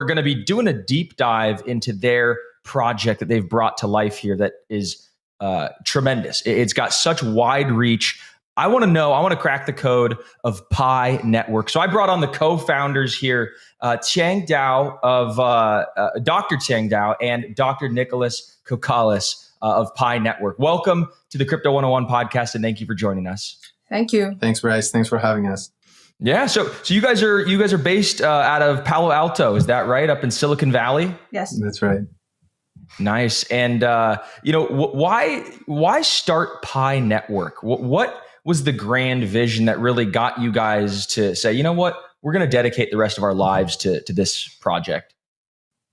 going to be doing a deep dive into their project that they've brought to life here that is tremendous. It's got such wide reach. I want to crack the code of Pi Network. So I brought on the co-founders here, Chang Dao of Dr. Chang Dao and Dr. Nicholas Kokalis of Pi Network. Welcome to the Crypto 101 podcast, and thank you for joining us. Thank you. Thanks, Bryce. Thanks for having us. Yeah, so you guys are based out of Palo Alto, is that right? Up in Silicon Valley? Yes, that's right. Nice. And why start Pi Network? What was the grand vision that really got you guys to say, you know what, we're going to dedicate the rest of our lives to this project?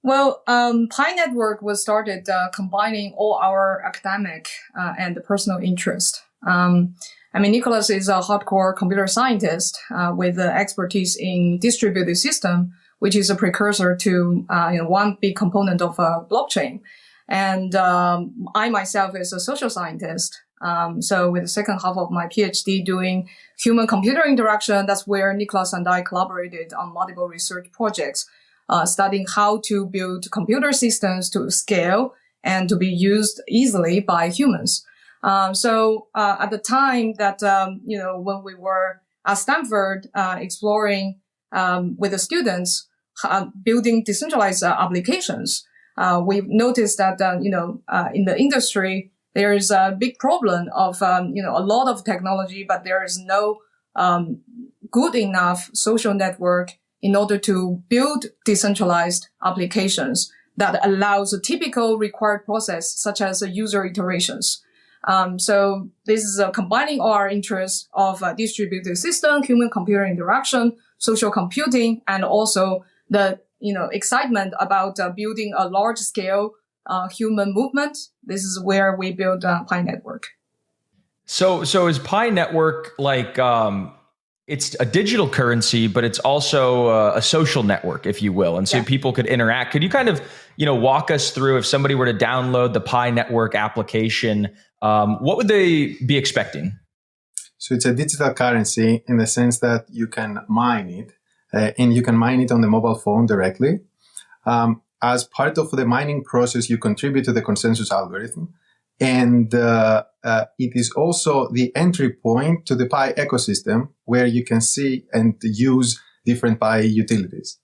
Well, Pi Network was started combining all our academic and personal interest. Nicholas is a hardcore computer scientist with expertise in distributed system, which is a precursor to one big component of blockchain. And I myself is a social scientist. So with the second half of my PhD doing human-computer interaction, that's where Nicholas and I collaborated on multiple research projects, studying how to build computer systems to scale and to be used easily by humans. So at the time that, when we were at Stanford exploring with the students, building decentralized applications, we've noticed that, in the industry, there is a big problem of, a lot of technology, but there is no good enough social network in order to build decentralized applications that allows a typical required process, such as user iterations. So this is combining our interests of distributed system, human-computer interaction, social computing, and also the excitement about building a large-scale human movement. This is where we build Pi Network. So is Pi Network like it's a digital currency, but it's also a social network, if you will, and so people could interact. Could you kind of walk us through, if somebody were to download the Pi Network application, what would they be expecting? So it's a digital currency in the sense that you can mine it, and you can mine it on the mobile phone directly. As part of the mining process, you contribute to the consensus algorithm. And it is also the entry point to the Pi ecosystem, where you can see and use different Pi utilities.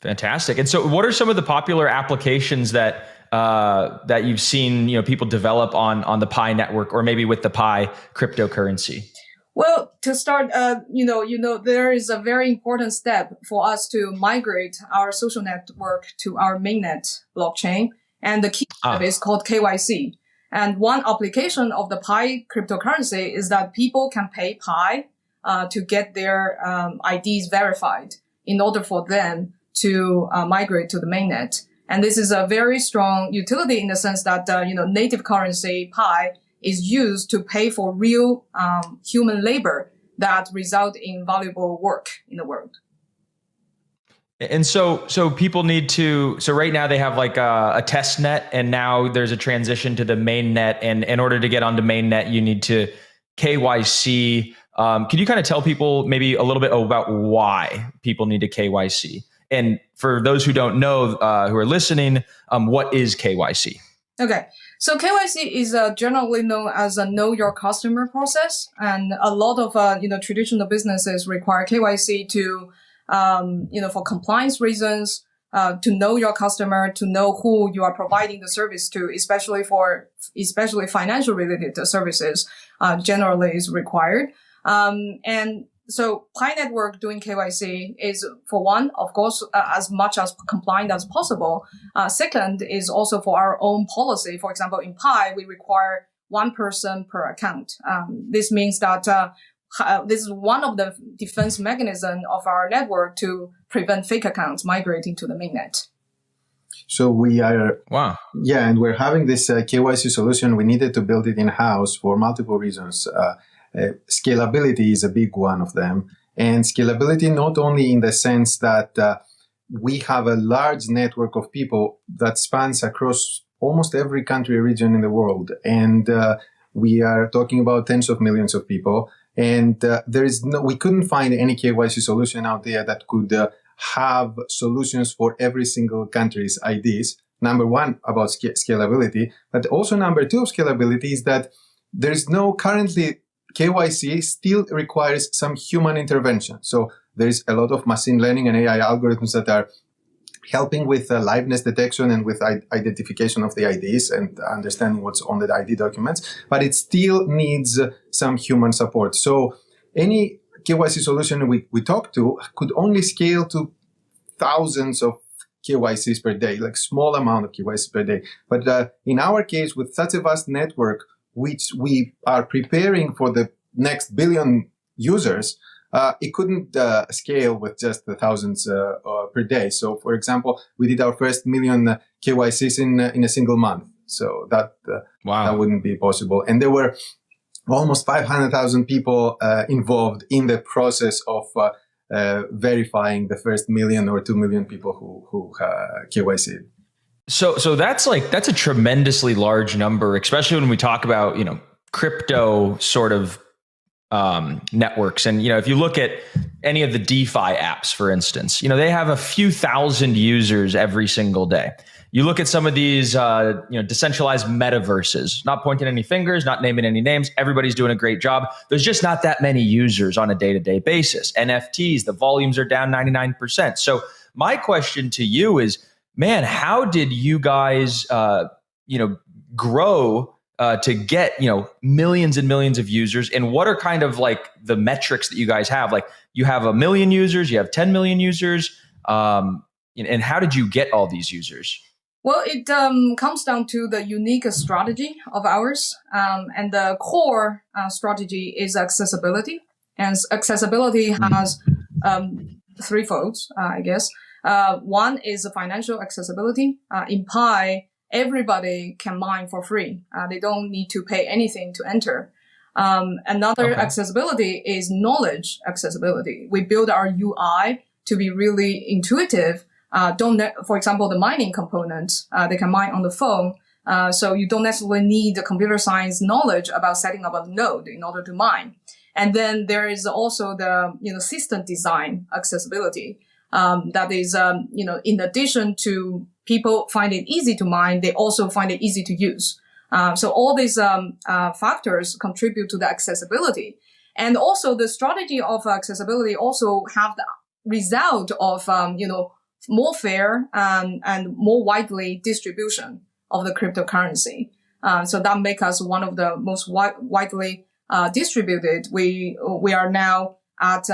Fantastic. And so what are some of the popular applications that you've seen people develop on the Pi Network, or maybe with the Pi cryptocurrency? Well, to start, there is a very important step for us to migrate our social network to our mainnet blockchain. And the key step is called KYC. And one application of the Pi cryptocurrency is that people can pay Pi to get their IDs verified in order for them to migrate to the mainnet. And this is a very strong utility in the sense that, native currency Pi is used to pay for real human labor that result in valuable work in the world. And so people need to, so right now they have like a test net, and now there's a transition to the main net. And in order to get onto main net, you need to KYC. Can you kind of tell people maybe a little bit about why people need to KYC? And for those who don't know, who are listening, what is KYC? Okay. So KYC is generally known as a know your customer process. And a lot of, traditional businesses require KYC to, for compliance reasons, to know your customer, to know who you are providing the service to, especially financial related services, generally is required. And so Pi Network doing KYC is, for one, of course, as much as compliant as possible. Second is also for our own policy. For example, in Pi, we require one person per account. This means that this is one of the defense mechanisms of our network to prevent fake accounts migrating to the mainnet. So we are, and we're having this KYC solution. We needed to build it in-house for multiple reasons. Scalability is a big one of them. And scalability not only in the sense that we have a large network of people that spans across almost every country or region in the world. And we are talking about tens of millions of people. And we couldn't find any KYC solution out there that could have solutions for every single country's IDs. Number one, about scalability, but also number two of scalability is that there is no currently KYC still requires some human intervention. So there is a lot of machine learning and AI algorithms that are helping with liveness detection and with identification of the IDs and understanding what's on the ID documents, but it still needs some human support. So any KYC solution we talk to could only scale to thousands of KYCs per day, like small amount of KYCs per day. But in our case, with such a vast network, which we are preparing for the next billion users, it couldn't scale with just the thousands per day. So, for example, we did our first million KYCs in a single month. So that wouldn't be possible. And there were almost 500,000 people involved in the process of verifying the first million or 2 million people who KYC'd. So that's a tremendously large number, especially when we talk about, crypto sort of networks. And, if you look at any of the DeFi apps, for instance, they have a few thousand users every single day. You look at some of these, decentralized metaverses, not pointing any fingers, not naming any names. Everybody's doing a great job. There's just not that many users on a day-to-day basis. NFTs, the volumes are down 99%. So my question to you is, man, how did you guys, grow to get, millions and millions of users? And what are kind of like the metrics that you guys have? Like you have 1 million users, you have 10 million users. And how did you get all these users? Well, it comes down to the unique strategy of ours. And the core strategy is accessibility. And accessibility has three folds, I guess. One is financial accessibility. In Pi, everybody can mine for free. They don't need to pay anything to enter. Another accessibility is knowledge accessibility. We build our UI to be really intuitive. For example, the mining component, they can mine on the phone. So you don't necessarily need the computer science knowledge about setting up a node in order to mine. And then there is also the, system design accessibility. That is, in addition to people find it easy to mine, they also find it easy to use. So all these factors contribute to the accessibility. And also the strategy of accessibility also have the result of, more fair and more widely distribution of the cryptocurrency. So that makes us one of the most widely distributed. We are now at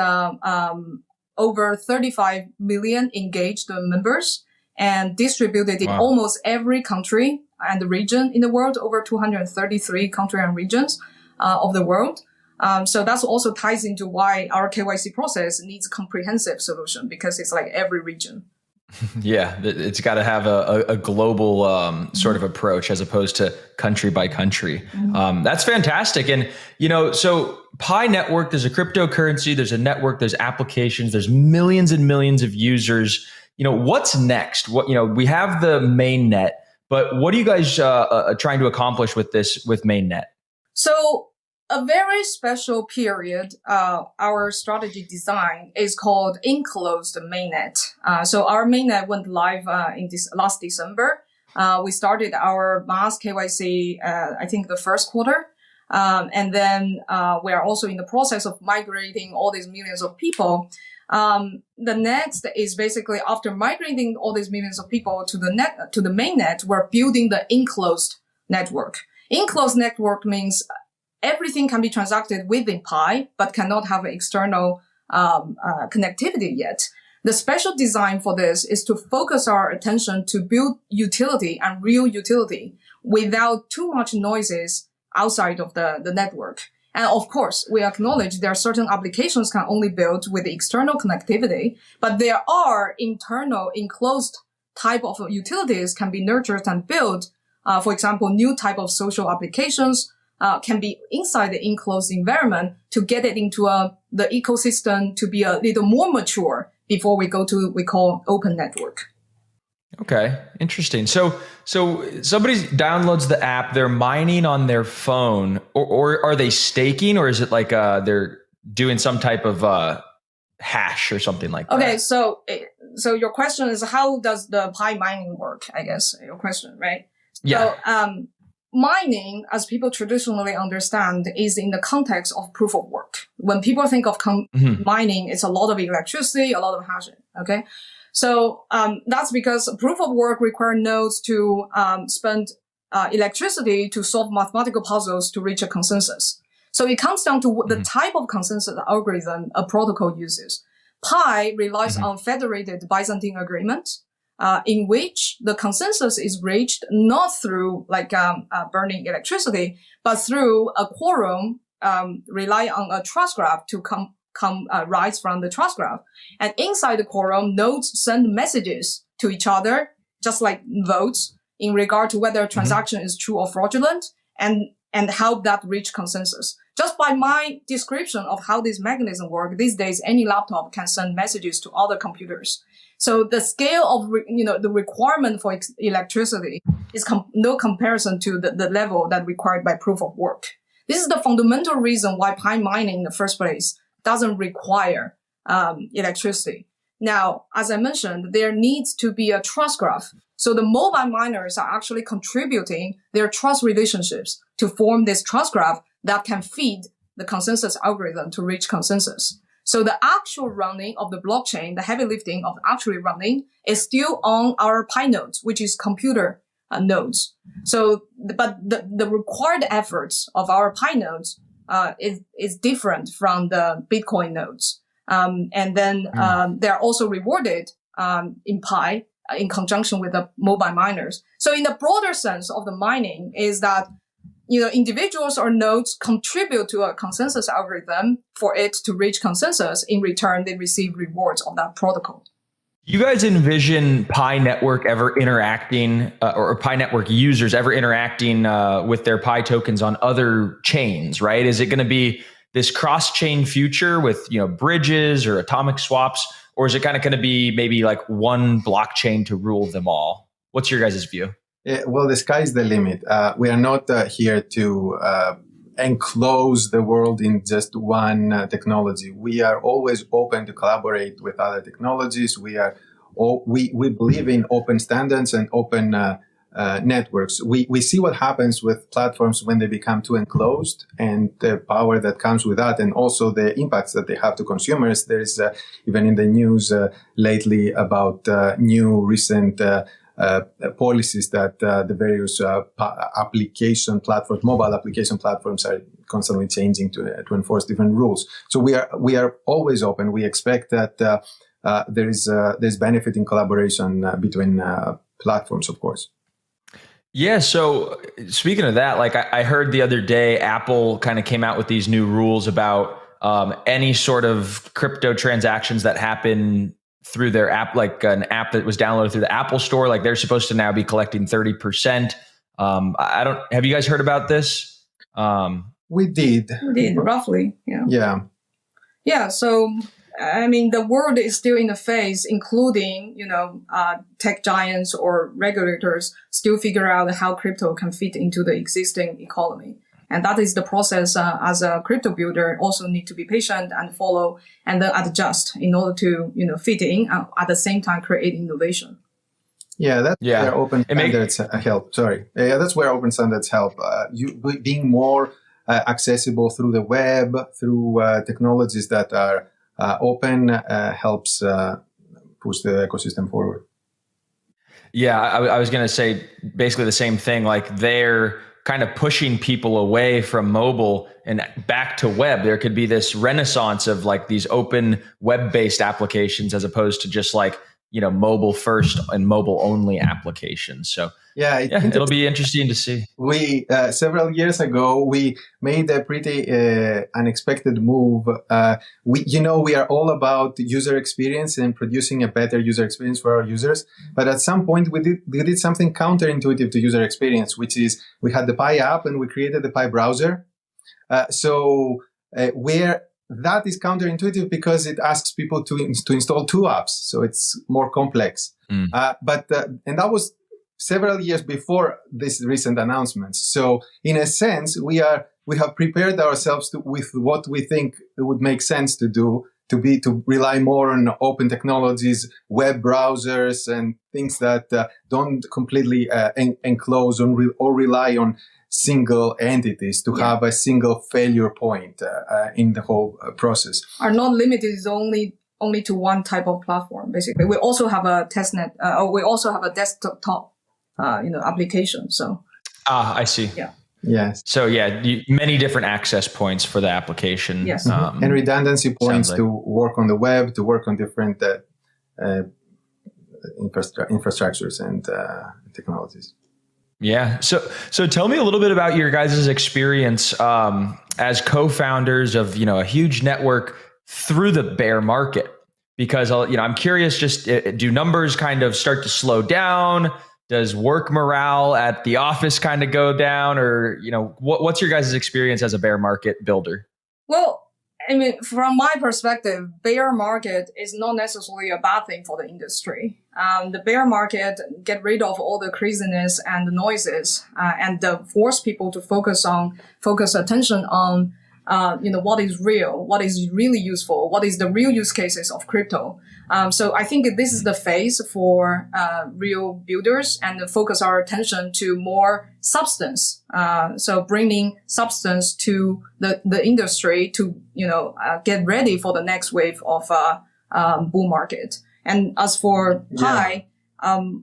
over 35 million engaged members and distributed in almost every country and region in the world, over 233 countries and regions of the world. So that's also ties into why our KYC process needs a comprehensive solution, because it's like every region. Yeah, it's got to have a global sort of approach as opposed to country by country. That's fantastic. And, so Pi Network, there's a cryptocurrency, there's a network, there's applications, there's millions and millions of users. What's next? We have the mainnet, but what are you guys trying to accomplish with mainnet? So a very special period, our strategy design is called enclosed mainnet. So our mainnet went live in this last December. We started our mass KYC, I think the first quarter. And then we are also in the process of migrating all these millions of people. The next is basically after migrating all these millions of people to the mainnet, we're building the enclosed network. Enclosed network means everything can be transacted within Pi, but cannot have external connectivity yet. The special design for this is to focus our attention to build utility and real utility without too much noises outside of the network. And of course, we acknowledge there are certain applications can only build with external connectivity, but there are internal enclosed type of utilities can be nurtured and built. For example, new type of social applications can be inside the enclosed environment to get it into the ecosystem to be a little more mature before we go to we call open network. Okay, interesting. So somebody downloads the app, they're mining on their phone, or are they staking, or is it like they're doing some type of hash or something like that? Okay, so so your question is, how does the Pi mining work? I guess your question, right? Yeah. So, mining, as people traditionally understand, is in the context of proof of work. When people think of mining, it's a lot of electricity, a lot of hashing. Okay. So, that's because proof of work require nodes to, spend, electricity to solve mathematical puzzles to reach a consensus. So it comes down to the type of consensus algorithm a protocol uses. Pi relies on federated Byzantine agreement, in which the consensus is reached not through burning electricity, but through a quorum, rely on a trust graph to rise from the trust graph. And inside the quorum, nodes send messages to each other, just like votes, in regard to whether a transaction is true or fraudulent, and help that reach consensus. Just by my description of how this mechanism works, these days, any laptop can send messages to other computers. So the scale of, the requirement for electricity is no comparison to the level that required by proof of work. This is the fundamental reason why Pi mining in the first place doesn't require, electricity. Now, as I mentioned, there needs to be a trust graph. So the mobile miners are actually contributing their trust relationships to form this trust graph that can feed the consensus algorithm to reach consensus. So the actual running of the blockchain, the heavy lifting of actually running, is still on our Pi nodes, which is computer nodes. So, but the required efforts of our Pi nodes is different from the Bitcoin nodes. And then they're also rewarded in Pi in conjunction with the mobile miners. So in the broader sense of the mining is that, individuals or nodes contribute to a consensus algorithm for it to reach consensus. In return, they receive rewards of that protocol. You guys envision Pi network ever interacting, or Pi network users ever interacting with their Pi tokens on other chains, right? Is it going to be this cross-chain future with, bridges or atomic swaps, or is it kind of going to be maybe like one blockchain to rule them all? What's your guys' view? Well, the sky's the limit. We are not here to enclose the world in just one technology. We are always open to collaborate with other technologies. We believe in open standards and open networks. We see what happens with platforms when they become too enclosed, and the power that comes with that, and also the impacts that they have to consumers. There is even in the news lately about new recent policies that the various application platforms, mobile application platforms, are constantly changing to enforce different rules. So we are always open. We expect that there's benefit in collaboration between platforms, of course. Yeah. So speaking of that, like I heard the other day, Apple kind of came out with these new rules about any sort of crypto transactions that happen through their app, like an app that was downloaded through the Apple Store. Like they're supposed to now be collecting 30%. Have you guys heard about this? We did roughly. Yeah. Yeah. So, I mean, the world is still in the phase, including, tech giants or regulators still figure out how crypto can fit into the existing economy. And that is the process as a crypto builder also need to be patient and follow and then adjust in order to, fit in at the same time create innovation. Yeah, that's where open standards help. That's where open standards help. Being more accessible through the web, through technologies that are open helps push the ecosystem forward. Yeah, I was going to say basically the same thing. Like they're kind of pushing people away from mobile and back to web. There could be this renaissance of like these open web-based applications as opposed to just like, mobile first and mobile only applications. So it'll be interesting to see. We, several years ago, we made a pretty unexpected move. We are all about user experience and producing a better user experience for our users. But at some point we did something counterintuitive to user experience, which is we had the Pi app and we created the Pi browser. Where that is counterintuitive because it asks people to install two apps. So it's more complex. And that was several years before this recent announcements. So in a sense, we have prepared ourselves with what we think it would make sense to do to rely more on open technologies, web browsers, and things that don't completely enclose or rely on single entities to have a single failure point in the whole process. Are not limited is only to one type of platform. Basically, we also have a testnet. We also have a desktop, application. So. I see. Yeah. Yes. So many different access points for the application. Yes. And redundancy points to work on the web, to work on different infrastructures and technologies. Yeah. So tell me a little bit about your guys' experience as co-founders of, a huge network through the bear market, because, I'm curious, just do numbers kind of start to slow down? Does work morale at the office kind of go down, or, what's your guys' experience as a bear market builder? Well, I mean, from my perspective, bear market is not necessarily a bad thing for the industry. The bear market get rid of all the craziness and the noises, and force people to focus attention on, what is real, what is really useful, what is the real use cases of crypto. So I think this is the phase for real builders, and focus our attention to more substance. So bringing substance to the industry to get ready for the next wave of bull market. And as for Pi,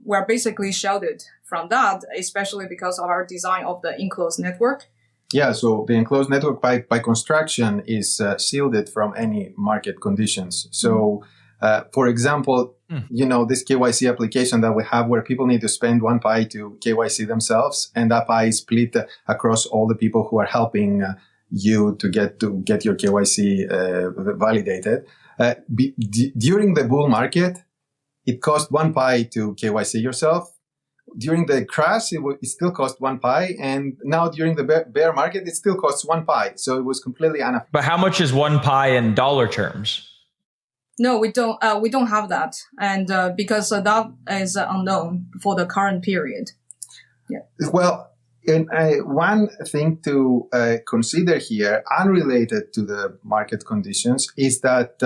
we're basically shielded from that, especially because of our design of the enclosed network. Yeah, so the enclosed network by construction is shielded from any market conditions. So, for example, this KYC application that we have where people need to spend 1 Pi to KYC themselves, and that Pi is split across all the people who are helping you to get your KYC validated. During the bull market, it cost 1 Pi to KYC yourself. During the crash, it still cost 1 Pi, and now during the bear market, it still costs 1 Pi. So it was completely unaffected. But how much is 1 Pi in dollar terms? No, we don't. We don't have that, and because that is unknown for the current period. Yeah. Well, and one thing to consider here, unrelated to the market conditions, is that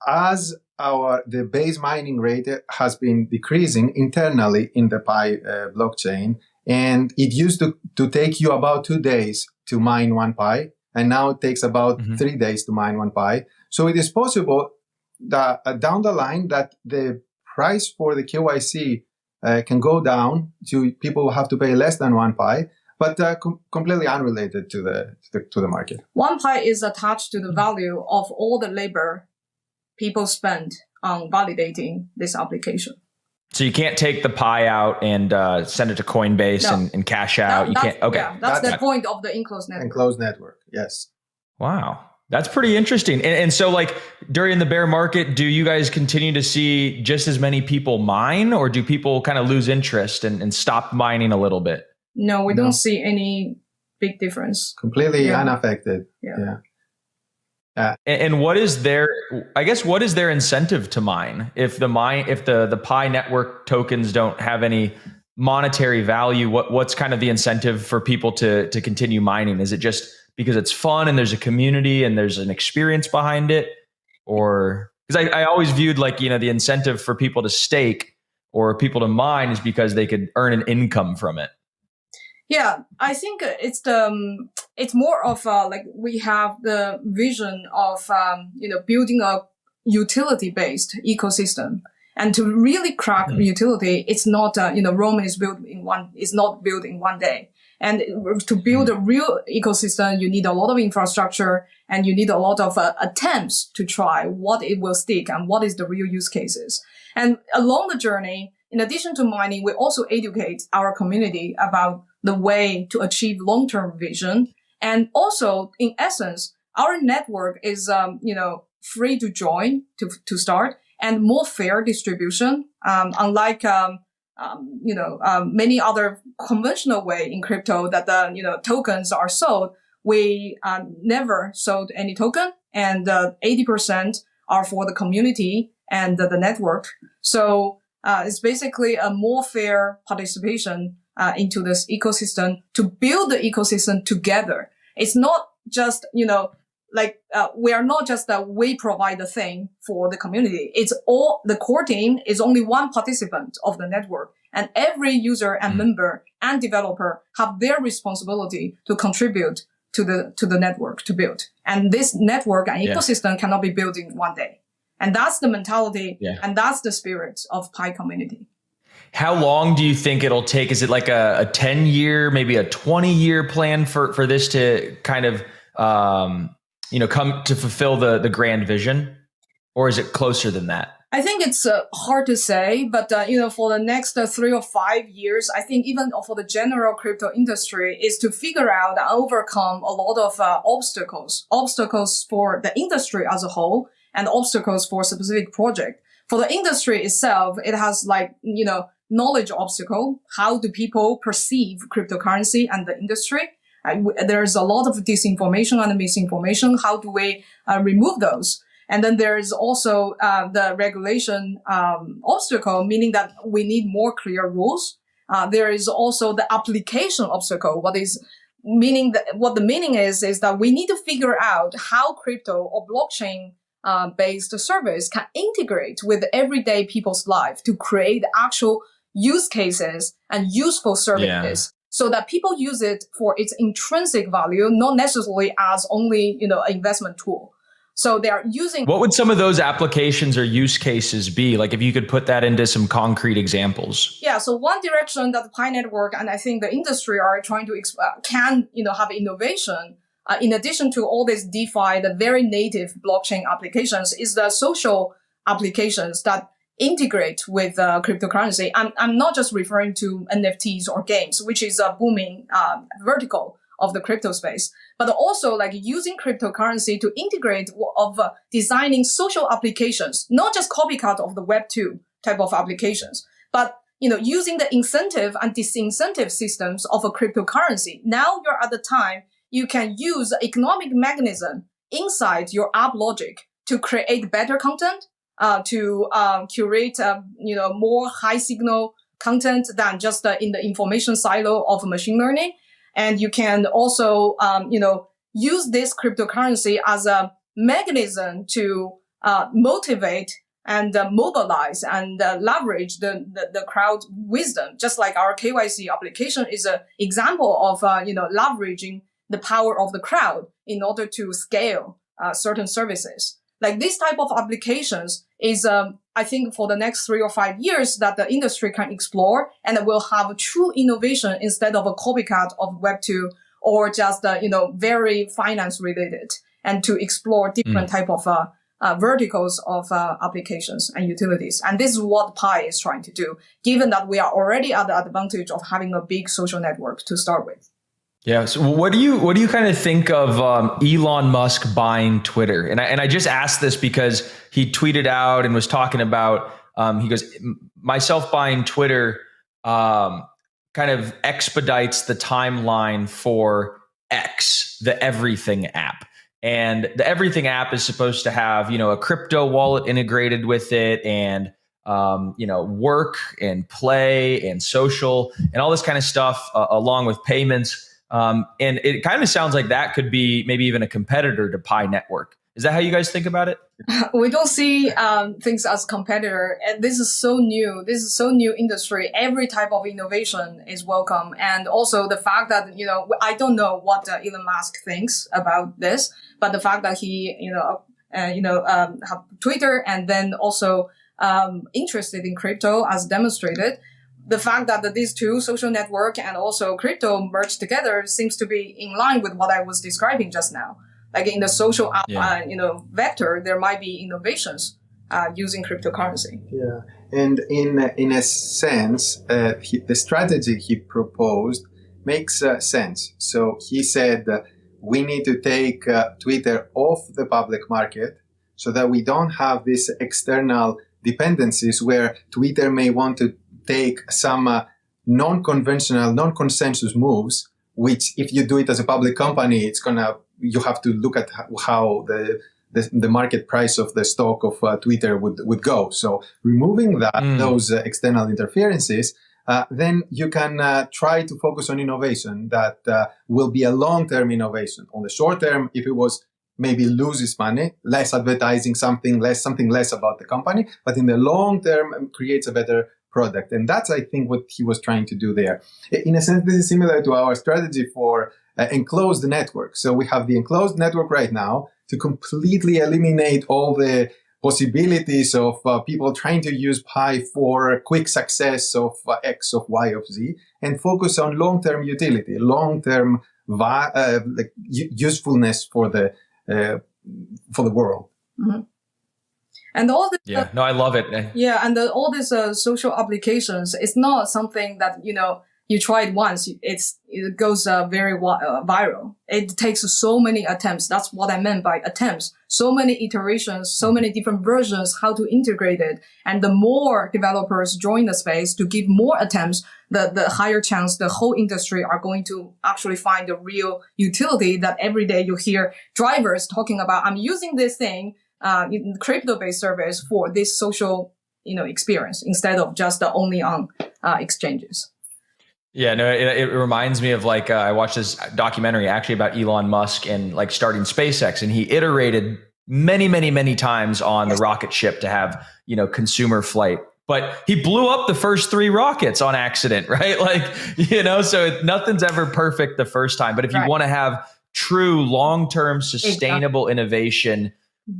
as the base mining rate has been decreasing internally in the Pi blockchain, and it used to take you about 2 days to mine 1 Pi, and now it takes about 3 days to mine 1 Pi. So it is possible that down the line that the price for the KYC can go down to people who have to pay less than 1 Pi, but completely unrelated to the market. 1 Pi is attached to the value of all the labor people spend on validating this application. So you can't take the Pi out and send it to Coinbase and cash out. You can't. Okay, yeah, that's the point of the enclosed network. Enclosed network, yes. Wow, that's pretty interesting. And so, like during the bear market, do you guys continue to see just as many people mine, or do people kind of lose interest and stop mining a little bit? No, we don't see any big difference. Completely unaffected. Yeah. And what is their incentive to mine? If the Pi network tokens don't have any monetary value, what's kind of the incentive for people to continue mining? Is it just because it's fun and there's a community and there's an experience behind it? Or because I always viewed the incentive for people to stake or people to mine is because they could earn an income from it. Yeah, I think it's more of we have the vision of building a utility-based ecosystem, and to really crack utility, it's not Rome is not built in 1 day, and to build a real ecosystem, you need a lot of infrastructure and you need a lot of attempts to try what it will stick and what is the real use cases. And along the journey, in addition to mining, we also educate our community about the way to achieve long-term vision. And also, in essence, our network is, free to join, to start, and more fair distribution. Unlike, many other conventional way in crypto that tokens are sold, we never sold any token, and 80% are for the community and the network. So it's basically a more fair participation into this ecosystem to build the ecosystem together. It's not just, we are not just we provide the thing for the community. It's all the core team is only one participant of the network, and every user and member and developer have their responsibility to contribute to the network to build. And this network and ecosystem cannot be built in one day. And that's the mentality and that's the spirit of Pi community. How long do you think it'll take? Is it like a 10-year, maybe a 20-year plan for this to kind of come to fulfill the grand vision? Or is it closer than that? I think it's hard to say, but for the next 3 or 5 years, I think even for the general crypto industry is to figure out and overcome a lot of obstacles for the industry as a whole and obstacles for a specific project. For the industry itself, it has knowledge obstacle. How do people perceive cryptocurrency and the industry? There's a lot of disinformation and misinformation. How do we remove those? And then there is also the regulation obstacle, meaning that we need more clear rules. There is also the application obstacle. What the meaning is that we need to figure out how crypto or blockchain based service can integrate with everyday people's life to create actual use cases and useful services. So that people use it for its intrinsic value, not necessarily as only, an investment tool. So they are using. What would some of those applications or use cases be? Like if you could put that into some concrete examples. Yeah. So one direction that the Pi Network and I think the industry are trying to have innovation, in addition to all these DeFi, the very native blockchain applications, is the social applications that integrate with cryptocurrency. I'm not just referring to NFTs or games, which is a booming vertical of the crypto space, but also using cryptocurrency to integrate of designing social applications, not just copycat of the Web2 type of applications, but using the incentive and disincentive systems of a cryptocurrency. Now you're at the time you can use the economic mechanism inside your app logic to create better content, to curate more high signal content than just in the information silo of machine learning. And you can also, use this cryptocurrency as a mechanism to motivate and mobilize and leverage the crowd wisdom. Just like our KYC application is an example of, leveraging the power of the crowd in order to scale certain services. Like this type of applications is, I think, for the next 3 or 5 years that the industry can explore, and it will have a true innovation instead of a copycat of Web2 or just, very finance related, and to explore different type of verticals of applications and utilities. And this is what Pi is trying to do, given that we are already at the advantage of having a big social network to start with. Yeah. So what do you kind of think of Elon Musk buying Twitter? And I just asked this because he tweeted out and was talking about, he goes, myself buying Twitter kind of expedites the timeline for X, the Everything app. And the Everything app is supposed to have, a crypto wallet integrated with it and, work and play and social and all this kind of stuff along with payments. And it kind of sounds like that could be maybe even a competitor to Pi Network. Is that how you guys think about it? We don't see things as competitor. And this is so new. This is so new industry. Every type of innovation is welcome. And also the fact that, I don't know what Elon Musk thinks about this, but the fact that he, have Twitter and then also interested in crypto as demonstrated. The fact that these two, social network and also crypto, merged together seems to be in line with what I was describing just now. Like in the social, vector, there might be innovations using cryptocurrency. Yeah, and in a sense, the strategy he proposed makes sense. So he said we need to take Twitter off the public market so that we don't have these external dependencies where Twitter may want to take some non-conventional, non-consensus moves, which if you do it as a public company, you have to look at how the market price of the stock of Twitter would go. So removing those external interferences, then you can try to focus on innovation that will be a long-term innovation. On the short term, if it was maybe loses money, less advertising, something less about the company, but in the long term creates a better product. And that's, I think, what he was trying to do there. In a sense, this is similar to our strategy for enclosed network. So we have the enclosed network right now to completely eliminate all the possibilities of people trying to use Pi for quick success of X, of Y, of Z, and focus on long-term utility, long-term usefulness for the world. Mm-hmm. And all this, I love it. Yeah, and all these social applications, it's not something that you try it once, it goes very viral. It takes so many attempts. That's what I meant by attempts. So many iterations, so many different versions, how to integrate it. And the more developers join the space to give more attempts, the higher chance the whole industry are going to actually find the real utility that every day you hear drivers talking about, I'm using this thing, crypto-based service for this social, experience instead of just only on exchanges. Yeah, no, it reminds me of I watched this documentary actually about Elon Musk and starting SpaceX, and he iterated many, many, many times on the rocket ship to have, consumer flight. But he blew up the first 3 rockets on accident, right? So nothing's ever perfect the first time. But if you want to have true long-term sustainable innovation,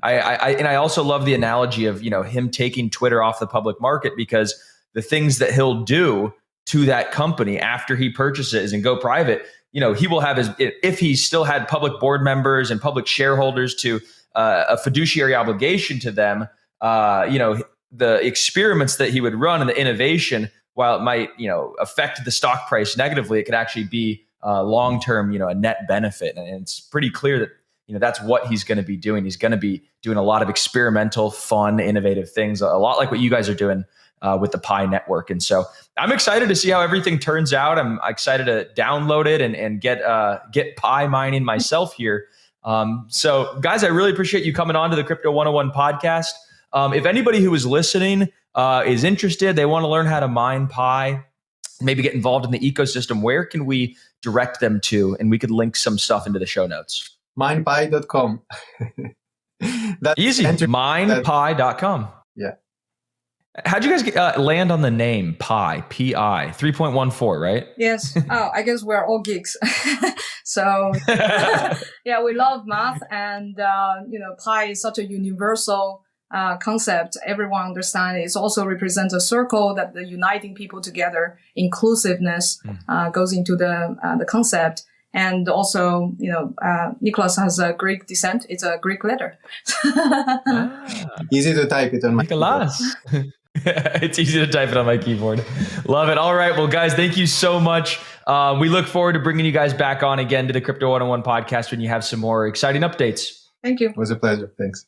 I also love the analogy of, him taking Twitter off the public market, because the things that he'll do to that company after he purchases and go private, he will have if he still had public board members and public shareholders to a fiduciary obligation to them, the experiments that he would run and the innovation, while it might, affect the stock price negatively, it could actually be long-term, a net benefit. And it's pretty clear that, that's what he's going to be doing. He's going to be doing a lot of experimental, fun, innovative things, a lot like what you guys are doing with the Pi network. And so I'm excited to see how everything turns out. I'm excited to download it and get Pi mining myself here. So guys, I really appreciate you coming on to the Crypto 101 podcast. If anybody who is listening is interested, they want to learn how to mine Pi, maybe get involved in the ecosystem, where can we direct them to? And we could link some stuff into the show notes. Minepi.com. That's easy. Minepi.com. Yeah. How'd you guys land on the name Pi? P-I 3.14, right? Yes. Oh, I guess we're all geeks. So yeah, we love math, and Pi is such a universal concept. Everyone understands. It also represents a circle that the uniting people together. Inclusiveness goes into the concept. And also, Nicholas has a Greek descent. It's a Greek letter. Easy to type it on my keyboard. It's easy to type it on my keyboard. Love it. All right. Well, guys, thank you so much. We look forward to bringing you guys back on again to the Crypto 101 podcast when you have some more exciting updates. Thank you. It was a pleasure. Thanks.